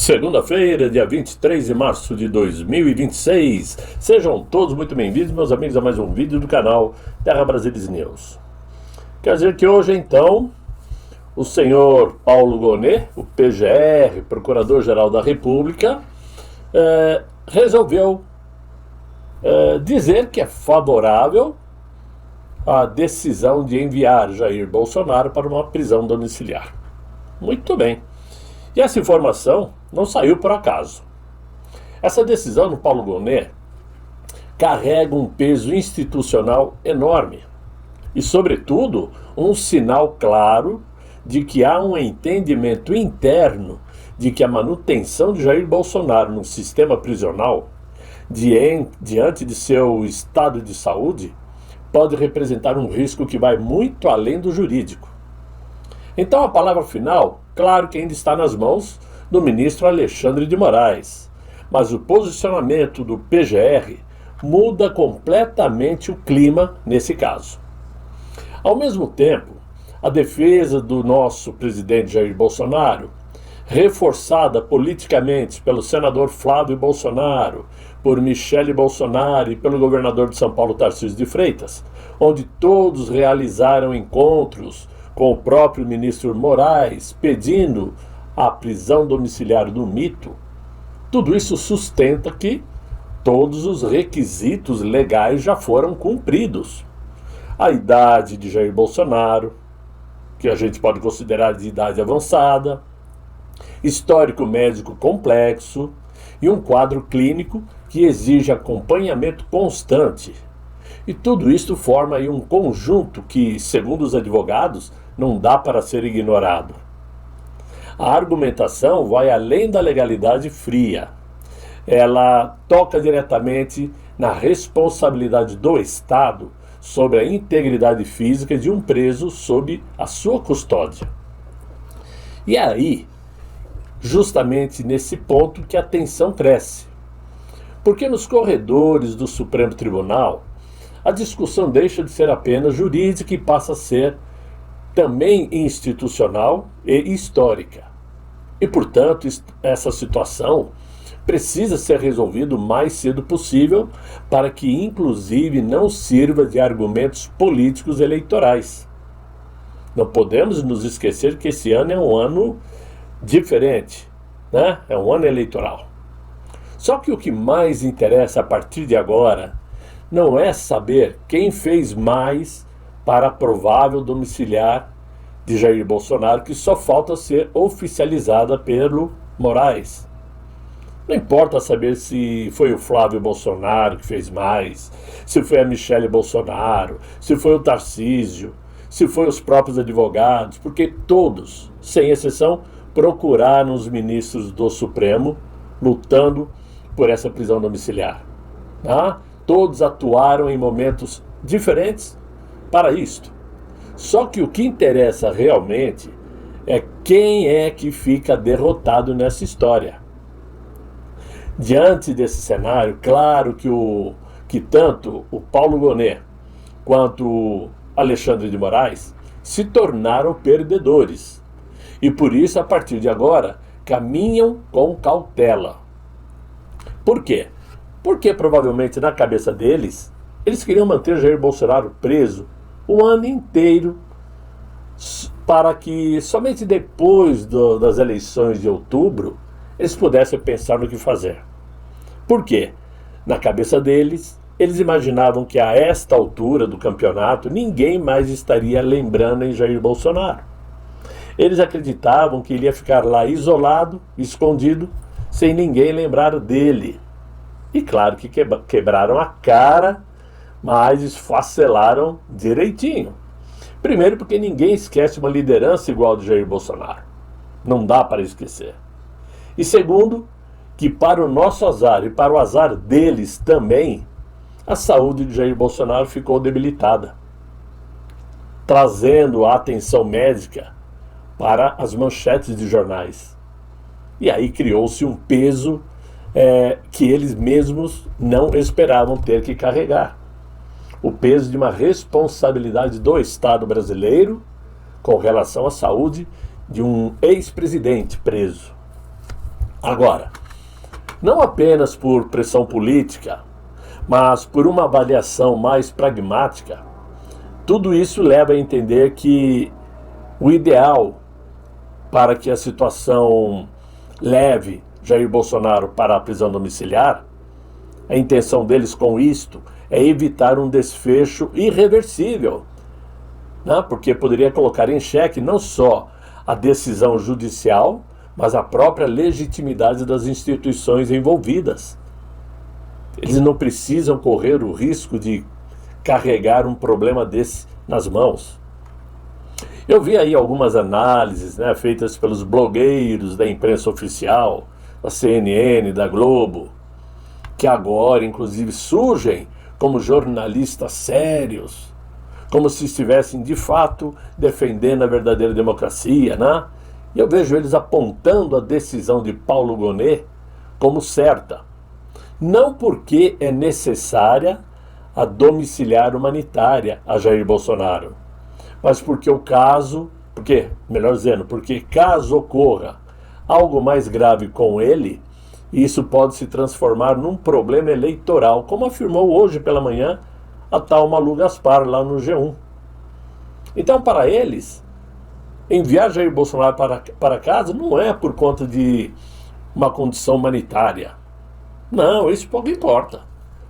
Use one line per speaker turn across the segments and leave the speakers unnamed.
Segunda-feira, dia 23 de março de 2026. Sejam todos muito bem-vindos, meus amigos, a mais um vídeo do canal Terra Brasilis News. Quer dizer que hoje, então, o senhor Paulo Gonet, o PGR, Procurador-Geral da República, resolveu dizer que é favorável à decisão de enviar Jair Bolsonaro para uma prisão domiciliar. Muito bem. E essa informação não saiu por acaso. Essa decisão do Paulo Gonet carrega um peso institucional enorme e, sobretudo, um sinal claro de que há um entendimento interno de que a manutenção de Jair Bolsonaro no sistema prisional, diante de seu estado de saúde, pode representar um risco que vai muito além do jurídico. Então a palavra final, claro que ainda está nas mãos do ministro Alexandre de Moraes, mas o posicionamento do PGR muda completamente o clima nesse caso. Ao mesmo tempo, a defesa do nosso presidente Jair Bolsonaro, reforçada politicamente pelo senador Flávio Bolsonaro, por Michele Bolsonaro e pelo governador de São Paulo, Tarcísio de Freitas, onde todos realizaram encontros com o próprio ministro Moraes, pedindo a prisão domiciliar do mito, tudo isso sustenta que todos os requisitos legais já foram cumpridos. A idade de Jair Bolsonaro, que a gente pode considerar de idade avançada, histórico médico complexo e um quadro clínico que exige acompanhamento constante. E tudo isso forma aí um conjunto que, segundo os advogados, não dá para ser ignorado. A argumentação vai além da legalidade fria. Ela toca diretamente na responsabilidade do Estado sobre a integridade física de um preso sob a sua custódia. E aí, justamente nesse ponto que a tensão cresce. Porque nos corredores do Supremo Tribunal, a discussão deixa de ser apenas jurídica e passa a ser também institucional e histórica. E, portanto, essa situação precisa ser resolvida o mais cedo possível para que, inclusive, não sirva de argumentos políticos eleitorais. Não podemos nos esquecer que esse ano é um ano diferente, né? É um ano eleitoral. Só que o que mais interessa a partir de agora não é saber quem fez mais para a provável domiciliar de Jair Bolsonaro, que só falta ser oficializada pelo Moraes. Não importa saber se foi o Flávio Bolsonaro que fez mais, se foi a Michele Bolsonaro, se foi o Tarcísio, se foi os próprios advogados, porque todos, sem exceção, procuraram os ministros do Supremo lutando por essa prisão domiciliar. Tá? Todos atuaram em momentos diferentes para isto. Só que o que interessa realmente é quem é que fica derrotado nessa história. Diante desse cenário, claro que tanto o Paulo Gonet quanto o Alexandre de Moraes se tornaram perdedores. E por isso, a partir de agora, caminham com cautela. Por quê? Porque provavelmente na cabeça deles, eles queriam manter Jair Bolsonaro preso o ano inteiro, para que somente depois das eleições de outubro eles pudessem pensar no que fazer. Por quê? Na cabeça deles, eles imaginavam que a esta altura do campeonato ninguém mais estaria lembrando em Jair Bolsonaro. Eles acreditavam que ele ia ficar lá isolado, escondido, sem ninguém lembrar dele. E claro que quebraram a cara, mas esfacelaram direitinho. Primeiro porque ninguém esquece uma liderança igual a de Jair Bolsonaro. Não dá para esquecer. E segundo, que para o nosso azar e para o azar deles também, a saúde de Jair Bolsonaro ficou debilitada, trazendo a atenção médica para as manchetes de jornais. E aí criou-se um peso que eles mesmos não esperavam ter que carregar. O peso de uma responsabilidade do Estado brasileiro com relação à saúde de um ex-presidente preso. Agora, não apenas por pressão política, mas por uma avaliação mais pragmática, tudo isso leva a entender que o ideal para que a situação leve Jair Bolsonaro para a prisão domiciliar, a intenção deles com isto é evitar um desfecho irreversível, né? Porque poderia colocar em xeque não só a decisão judicial, mas a própria legitimidade das instituições envolvidas. Eles não precisam correr o risco de carregar um problema desse nas mãos. Eu vi aí algumas análises, né, feitas pelos blogueiros da imprensa oficial, da CNN, da Globo, que agora, inclusive, surgem como jornalistas sérios, como se estivessem, de fato, defendendo a verdadeira democracia, né? E eu vejo eles apontando a decisão de Paulo Gonet como certa. Não porque é necessária a domiciliar humanitária a Jair Bolsonaro, mas porque porque caso ocorra algo mais grave com ele, isso pode se transformar num problema eleitoral, como afirmou hoje pela manhã a tal Malu Gaspar lá no G1. Então, para eles, enviar Jair Bolsonaro para casa não é por conta de uma condição humanitária. Não, isso pouco importa.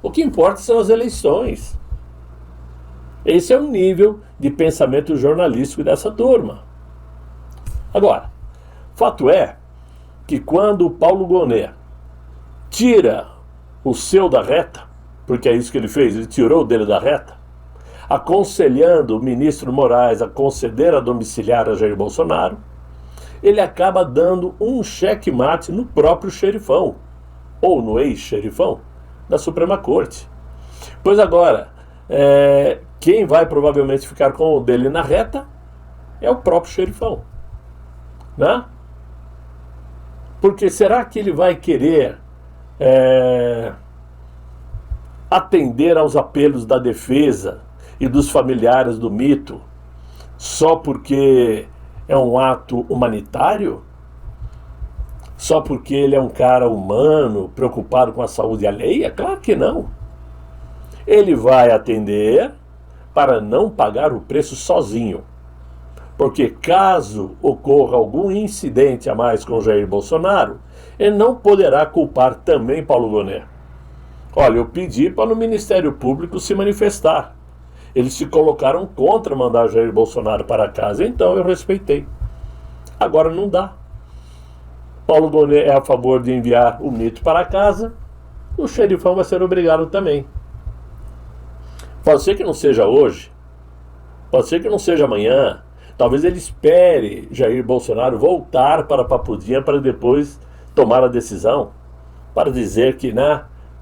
O que importa são as eleições. Esse é o nível de pensamento jornalístico dessa turma. Agora, fato é que quando o Paulo Gonet tira o seu da reta, porque é isso que ele fez, ele tirou o dele da reta, aconselhando o ministro Moraes a conceder a domiciliar a Jair Bolsonaro, ele acaba dando um checkmate no próprio xerifão, ou no ex-xerifão, da Suprema Corte. Pois agora, quem vai provavelmente ficar com o dele na reta é o próprio xerifão, né? Porque será que ele vai querer atender aos apelos da defesa e dos familiares do mito só porque é um ato humanitário? Só porque ele é um cara humano, preocupado com a saúde alheia? Claro que não. Ele vai atender para não pagar o preço sozinho. Porque caso ocorra algum incidente a mais com Jair Bolsonaro, ele não poderá culpar também Paulo Gonet. Olha, eu pedi para o Ministério Público se manifestar. Eles se colocaram contra mandar Jair Bolsonaro para casa, então eu respeitei. Agora não dá. Paulo Gonet é a favor de enviar o mito para casa, o xerifão vai ser obrigado também. Pode ser que não seja hoje, pode ser que não seja amanhã, talvez ele espere Jair Bolsonaro voltar para Papudinha para depois tomar a decisão, para dizer que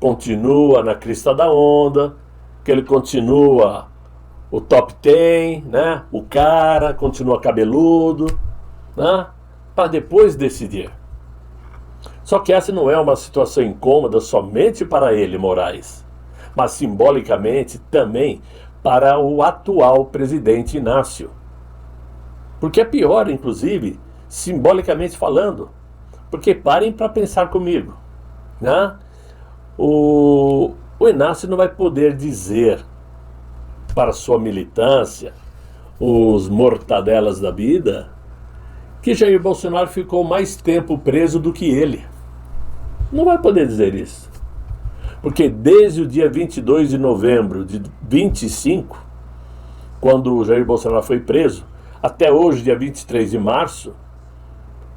continua na crista da onda, que ele continua o top 10, o cara continua cabeludo, para depois decidir. Só que essa não é uma situação incômoda somente para ele, Moraes, mas simbolicamente também para o atual presidente Inácio. Porque é pior, inclusive, simbolicamente falando. Porque parem para pensar comigo, O Inácio não vai poder dizer para sua militância, os mortadelas da vida, que Jair Bolsonaro ficou mais tempo preso do que ele. Não vai poder dizer isso. Porque desde o dia 22 de novembro de 25, quando o Jair Bolsonaro foi preso, até hoje, dia 23 de março,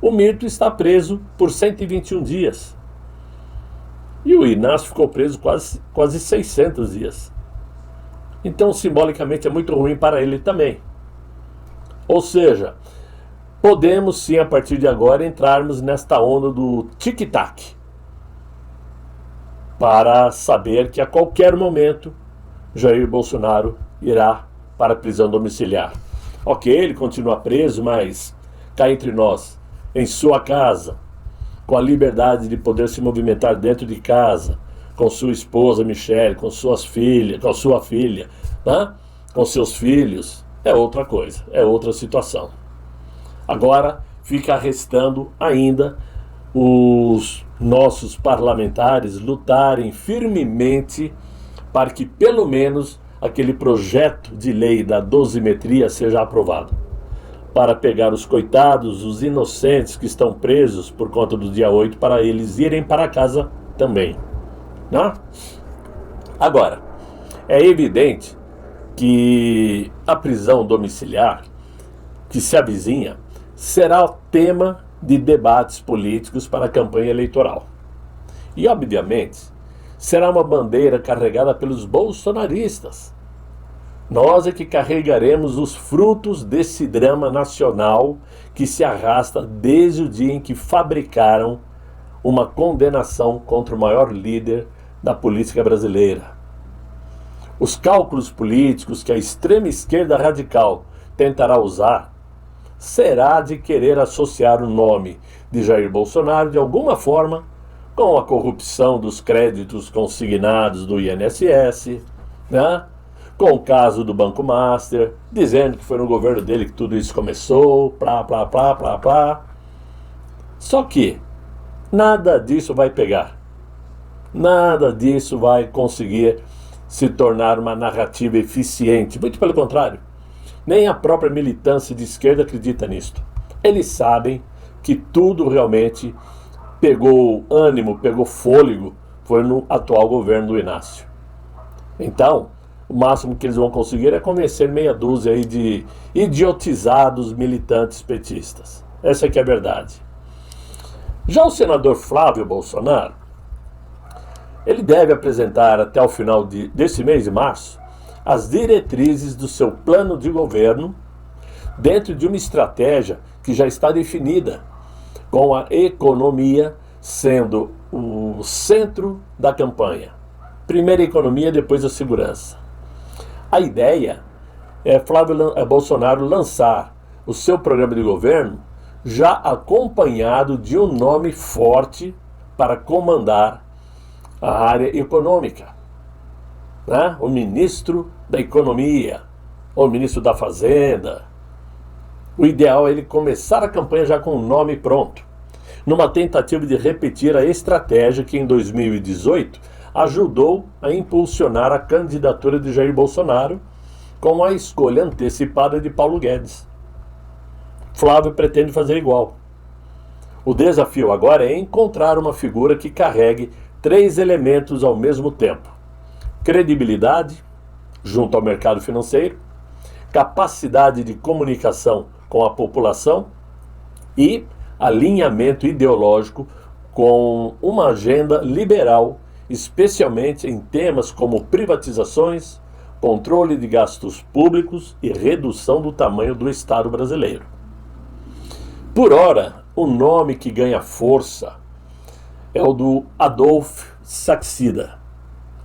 o Mirto está preso por 121 dias. E o Inácio ficou preso quase 600 dias. Então, simbolicamente, é muito ruim para ele também. Ou seja, podemos sim, a partir de agora, entrarmos nesta onda do tic-tac, para saber que a qualquer momento Jair Bolsonaro irá para a prisão domiciliar. Ok, ele continua preso, mas cá entre nós, em sua casa, com a liberdade de poder se movimentar dentro de casa, com sua esposa Michele, com suas filhas, com sua filha, com seus filhos, é outra coisa, é outra situação. Agora fica restando ainda os nossos parlamentares lutarem firmemente para que pelo menos aquele projeto de lei da dosimetria seja aprovado, para pegar os coitados, os inocentes que estão presos por conta do dia 8, para eles irem para casa também, né? Agora, é evidente que a prisão domiciliar que se avizinha será o tema de debates políticos para a campanha eleitoral. E, obviamente, será uma bandeira carregada pelos bolsonaristas. Nós é que carregaremos os frutos desse drama nacional que se arrasta desde o dia em que fabricaram uma condenação contra o maior líder da política brasileira. Os cálculos políticos que a extrema esquerda radical tentará usar será de querer associar o nome de Jair Bolsonaro de alguma forma com a corrupção dos créditos consignados do INSS, né? Com o caso do Banco Master, dizendo que foi no governo dele que tudo isso começou, plá, plá, plá, plá, plá. Só que nada disso vai pegar. Nada disso vai conseguir se tornar uma narrativa eficiente. Muito pelo contrário. Nem a própria militância de esquerda acredita nisto. Eles sabem que tudo realmente pegou ânimo, pegou fôlego, foi no atual governo do Inácio. Então, o máximo que eles vão conseguir é convencer meia dúzia aí de idiotizados militantes petistas. Essa que é a verdade. Já o senador Flávio Bolsonaro, ele deve apresentar até o final desse mês de março as diretrizes do seu plano de governo dentro de uma estratégia que já está definida, com a economia sendo o centro da campanha. Primeiro a economia, depois a segurança. A ideia é Flávio Bolsonaro lançar o seu programa de governo já acompanhado de um nome forte para comandar a área econômica, né? O ministro da Economia, ou o ministro da Fazenda. O ideal é ele começar a campanha já com o nome pronto, numa tentativa de repetir a estratégia que em 2018 ajudou a impulsionar a candidatura de Jair Bolsonaro com a escolha antecipada de Paulo Guedes. Flávio pretende fazer igual. O desafio agora é encontrar uma figura que carregue 3 elementos ao mesmo tempo: credibilidade junto ao mercado financeiro, capacidade de comunicação com a população e alinhamento ideológico com uma agenda liberal, especialmente em temas como privatizações, controle de gastos públicos e redução do tamanho do Estado brasileiro. Por ora, o nome que ganha força é o do Adolfo Saxida.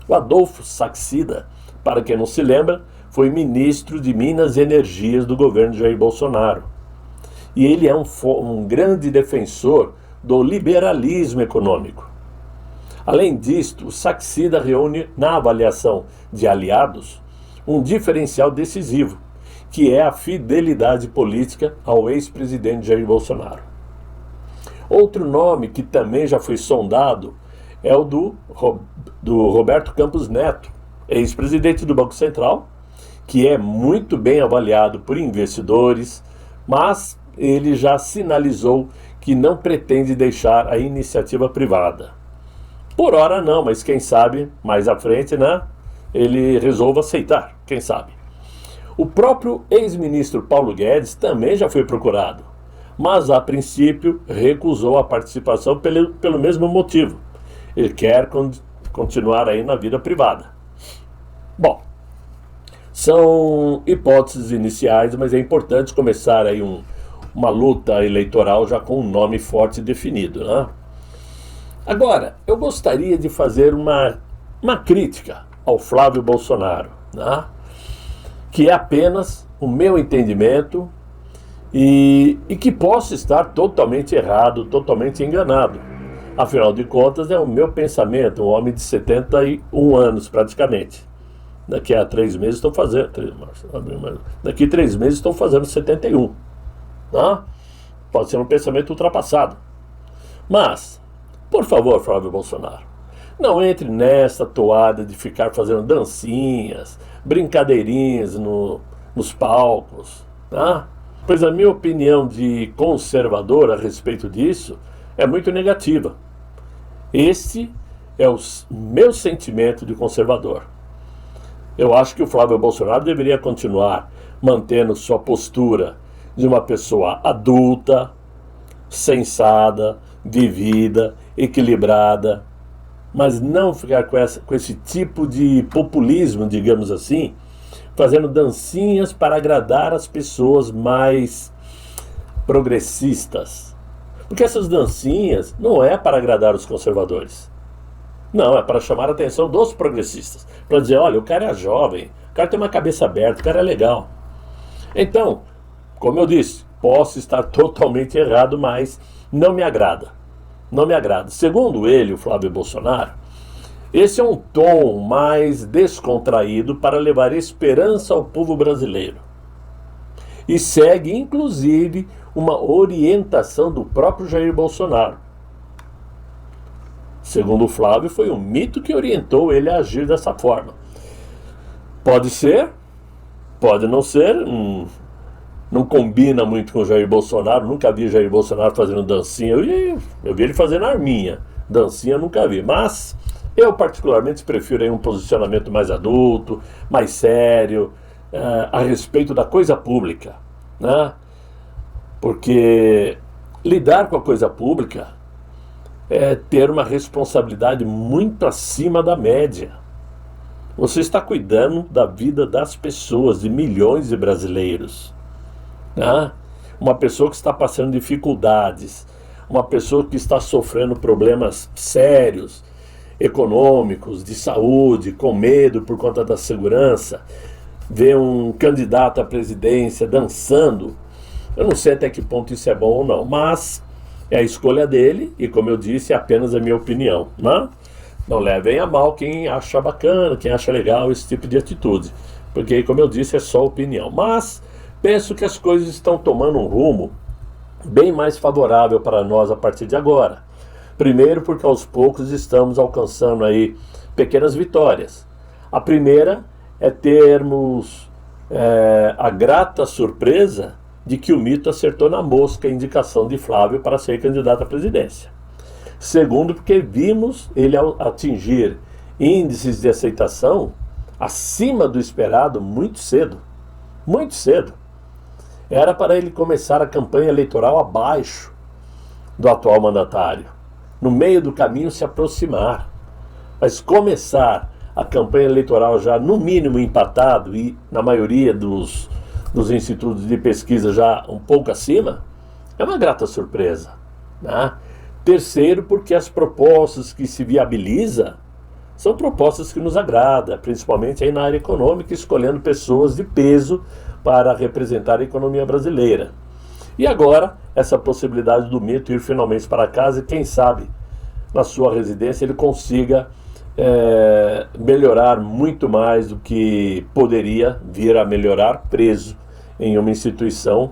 O Adolfo Saxida, para quem não se lembra, foi ministro de Minas e Energias do governo de Jair Bolsonaro. E ele é um grande defensor do liberalismo econômico. Além disto, o Saxida reúne na avaliação de aliados um diferencial decisivo, que é a fidelidade política ao ex-presidente Jair Bolsonaro. Outro nome que também já foi sondado é o do Roberto Campos Neto, ex-presidente do Banco Central, que é muito bem avaliado por investidores, mas ele já sinalizou que não pretende deixar a iniciativa privada. Por ora não, mas quem sabe, mais à frente, né, ele resolva aceitar, quem sabe. O próprio ex-ministro Paulo Guedes também já foi procurado, mas a princípio recusou a participação pelo mesmo motivo. Ele quer continuar aí na vida privada. Bom, são hipóteses iniciais, mas é importante começar aí uma luta eleitoral já com um nome forte definido, né? Agora, eu gostaria de fazer uma crítica ao Flávio Bolsonaro, né? Que é apenas o meu entendimento e que posso estar totalmente errado, totalmente enganado. Afinal de contas, é o meu pensamento, um homem de 71 anos praticamente. Daqui a 3 meses estou fazendo... Daqui a 3 meses estou fazendo 71. Né? Pode ser um pensamento ultrapassado. Mas, por favor, Flávio Bolsonaro, não entre nessa toada de ficar fazendo dancinhas, brincadeirinhas nos palcos, tá? Pois a minha opinião de conservador a respeito disso é muito negativa. Este é o meu sentimento de conservador. Eu acho que o Flávio Bolsonaro deveria continuar mantendo sua postura de uma pessoa adulta, sensata, vivida, equilibrada, mas não ficar com esse tipo de populismo, digamos assim, fazendo dancinhas para agradar as pessoas mais progressistas. Porque essas dancinhas não é para agradar os conservadores. Não, é para chamar a atenção dos progressistas. Para dizer, olha, o cara é jovem, o cara tem uma cabeça aberta, o cara é legal. Então, como eu disse, posso estar totalmente errado, mas não me agrada. Não me agrada. Segundo ele, o Flávio Bolsonaro, esse é um tom mais descontraído para levar esperança ao povo brasileiro. E segue, inclusive, uma orientação do próprio Jair Bolsonaro. Segundo o Flávio, foi um mito que orientou ele a agir dessa forma. Pode ser, pode não ser, não combina muito com o Jair Bolsonaro. Nunca vi Jair Bolsonaro fazendo dancinha. Eu vi ele fazendo arminha. Dancinha nunca vi. Mas eu particularmente prefiro aí um posicionamento mais adulto, mais sério, a respeito da coisa pública, né? Porque lidar com a coisa pública é ter uma responsabilidade muito acima da média. Você está cuidando da vida das pessoas, de milhões de brasileiros, né? Uma pessoa que está passando dificuldades, uma pessoa que está sofrendo problemas sérios, econômicos, de saúde, com medo por conta da segurança, vê um candidato à presidência dançando. Eu não sei até que ponto isso é bom ou não, mas é a escolha dele e, como eu disse, é apenas a minha opinião, né? Não levem a mal quem acha bacana, quem acha legal esse tipo de atitude, porque, como eu disse, é só opinião. Mas penso que as coisas estão tomando um rumo bem mais favorável para nós a partir de agora. Primeiro, porque aos poucos estamos alcançando aí pequenas vitórias. A primeira é termos a grata surpresa de que o mito acertou na mosca a indicação de Flávio para ser candidato à presidência. Segundo, porque vimos ele atingir índices de aceitação acima do esperado muito cedo. Muito cedo. Era para ele começar a campanha eleitoral abaixo do atual mandatário. No meio do caminho se aproximar. Mas começar a campanha eleitoral já no mínimo empatado e na maioria dos institutos de pesquisa já um pouco acima, é uma grata surpresa, né? Terceiro, porque as propostas que se viabiliza são propostas que nos agradam, principalmente aí na área econômica, escolhendo pessoas de peso para representar a economia brasileira. E agora, essa possibilidade do mito ir finalmente para casa e, quem sabe, na sua residência ele consiga melhorar muito mais do que poderia vir a melhorar preso em uma instituição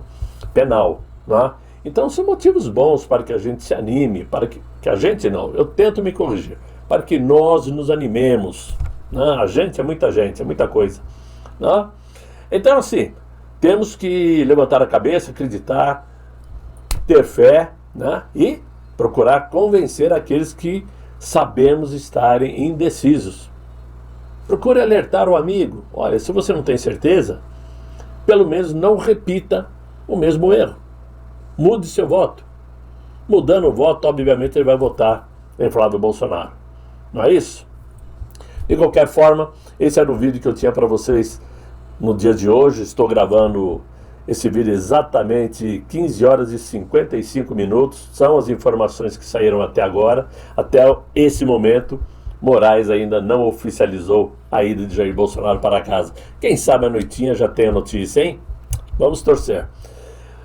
penal, né? Então são motivos bons para que a gente se anime, para que a gente não, eu tento me corrigir, para que nós nos animemos, né? A gente é muita coisa, né? Então assim, temos que levantar a cabeça, acreditar, ter fé, né? E procurar convencer aqueles que sabemos estarem indecisos. Procure alertar o amigo. Olha, se você não tem certeza, pelo menos não repita o mesmo erro. Mude seu voto. Mudando o voto, obviamente ele vai votar em Flávio Bolsonaro. Não é isso? De qualquer forma, esse era o vídeo que eu tinha para vocês no dia de hoje. Estou gravando esse vídeo exatamente 15 horas e 55 minutos. São as informações que saíram até agora. Até esse momento, Moraes ainda não oficializou a ida de Jair Bolsonaro para casa. Quem sabe a noitinha já tem a notícia, hein? Vamos torcer.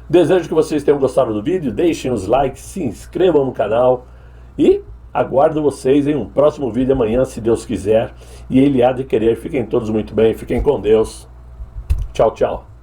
Desejo que vocês tenham gostado do vídeo. Deixem os likes, se inscrevam no canal e aguardo vocês em um próximo vídeo amanhã, se Deus quiser. E Ele há de querer. Fiquem todos muito bem, fiquem com Deus. Tchau, tchau.